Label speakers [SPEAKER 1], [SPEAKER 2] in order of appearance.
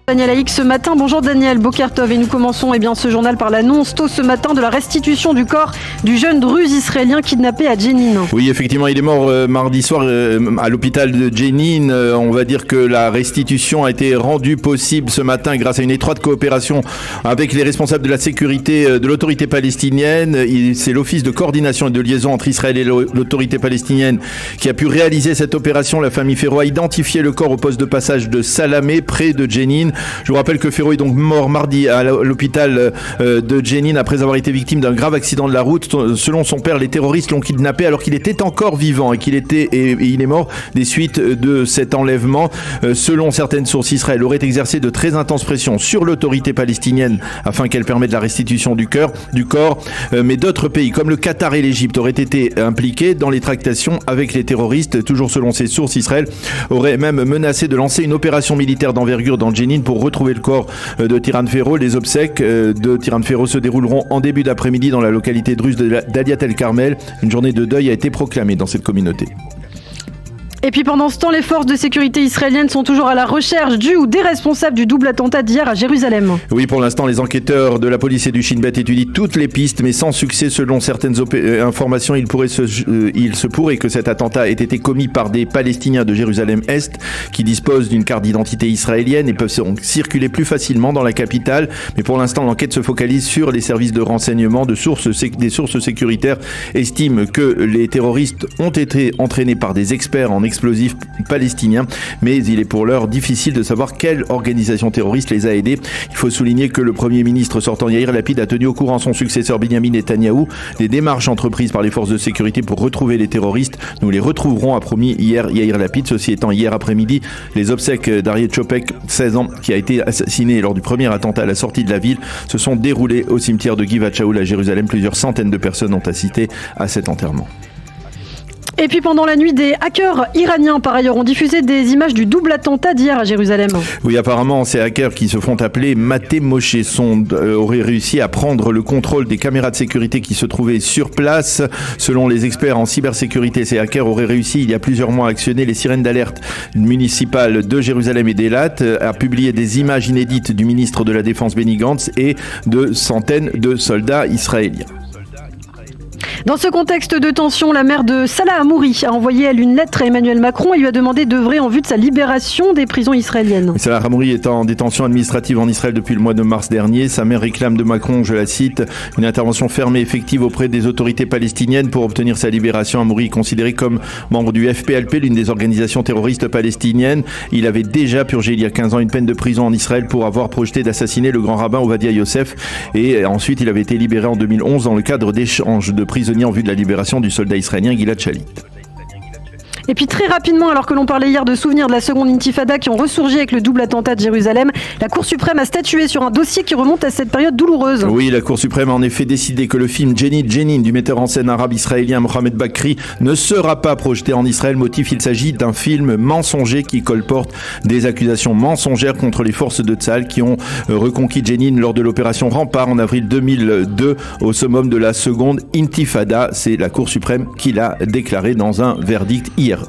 [SPEAKER 1] Daniel Haïk ce matin. Bonjour Daniel, Boker Tov. Et nous commençons ce journal par l'annonce tôt ce matin de la restitution du corps du jeune druze israélien kidnappé à Jenin.
[SPEAKER 2] Oui, effectivement, il est mort mardi soir à l'hôpital de Jenin. On va dire que la restitution a été rendue possible ce matin grâce à une étroite coopération avec les responsables de la sécurité de l'autorité palestinienne. C'est l'office de coordination et de liaison entre Israël et l'autorité palestinienne qui a pu réaliser cette opération. La famille Ferro a identifié le corps au poste de passage de Salamé, près de Jenin. Je vous rappelle que Ferro est donc mort mardi à l'hôpital de Jenin après avoir été victime d'un grave accident de la route. Selon son père, les terroristes l'ont kidnappé alors qu'il était encore vivant et il est mort des suites de cet enlèvement. Selon certaines sources, Israël aurait exercé de très intenses pressions sur l'autorité palestinienne afin qu'elle permette la restitution du corps. Mais d'autres pays comme le Qatar et l'Égypte auraient été impliqués dans les tractations avec les terroristes. Toujours selon ces sources, Israël aurait même menacé de lancer une opération militaire d'envergure dans Jenin pour retrouver le corps de Tiran Ferro. Les obsèques de Tiran Ferro se dérouleront en début d'après-midi dans la localité druze d'Aliat El Carmel. Une journée de deuil a été proclamée dans cette communauté.
[SPEAKER 1] Et puis pendant ce temps, les forces de sécurité israéliennes sont toujours à la recherche du ou des responsables du double attentat d'hier à Jérusalem.
[SPEAKER 2] Oui, pour l'instant, les enquêteurs de la police et du Shin Bet étudient toutes les pistes, mais sans succès. Selon certaines informations, il se pourrait que cet attentat ait été commis par des Palestiniens de Jérusalem-Est qui disposent d'une carte d'identité israélienne et peuvent donc circuler plus facilement dans la capitale. Mais pour l'instant, l'enquête se focalise sur les services de renseignement. Des sources sécuritaires estiment que les terroristes ont été entraînés par des experts en explosifs palestiniens, mais il est pour l'heure difficile de savoir quelle organisation terroriste les a aidés. Il faut souligner que le Premier ministre sortant Yair Lapid a tenu au courant son successeur Benyamin Netanyahou des démarches entreprises par les forces de sécurité pour retrouver les terroristes. Nous les retrouverons, a promis hier Yair Lapid. Ceci étant, hier après-midi, les obsèques d'Arieh Chopek, 16 ans, qui a été assassiné lors du premier attentat à la sortie de la ville, se sont déroulées au cimetière de Givat Shaul à Jérusalem. Plusieurs centaines de personnes ont assisté à cet enterrement.
[SPEAKER 1] Et puis pendant la nuit, des hackers iraniens par ailleurs ont diffusé des images du double attentat d'hier à Jérusalem.
[SPEAKER 2] Oui, apparemment, ces hackers qui se font appeler Maté Moshe auraient réussi à prendre le contrôle des caméras de sécurité qui se trouvaient sur place. Selon les experts en cybersécurité, ces hackers auraient réussi il y a plusieurs mois à actionner les sirènes d'alerte municipales de Jérusalem et d'Eilat, à publier des images inédites du ministre de la Défense Benny Gantz et de centaines de soldats israéliens.
[SPEAKER 1] Dans ce contexte de tension, la mère de Salah Hamouri a envoyé une lettre à Emmanuel Macron et lui a demandé d'œuvrer en vue de sa libération des prisons israéliennes.
[SPEAKER 2] Salah Hamouri est en détention administrative en Israël depuis le mois de mars dernier. Sa mère réclame de Macron, je la cite, une intervention ferme et effective auprès des autorités palestiniennes pour obtenir sa libération. Hamouri est considéré comme membre du FPLP, l'une des organisations terroristes palestiniennes. Il avait déjà purgé il y a 15 ans une peine de prison en Israël pour avoir projeté d'assassiner le grand rabbin Ovadia Yosef. Et ensuite, il avait été libéré en 2011 dans le cadre d'échanges de prisonniers en vue de la libération du soldat israélien Gilad Shalit.
[SPEAKER 1] Et puis très rapidement, alors que l'on parlait hier de souvenirs de la seconde intifada qui ont ressurgi avec le double attentat de Jérusalem, la Cour suprême a statué sur un dossier qui remonte à cette période douloureuse.
[SPEAKER 2] Oui, la Cour suprême a en effet décidé que le film Jenin du metteur en scène arabe israélien Mohamed Bakri ne sera pas projeté en Israël. Motif, il s'agit d'un film mensonger qui colporte des accusations mensongères contre les forces de Tzahal qui ont reconquis Jenin lors de l'opération Rempart en avril 2002 au summum de la seconde intifada. C'est la Cour suprême qui l'a déclaré dans un verdict hier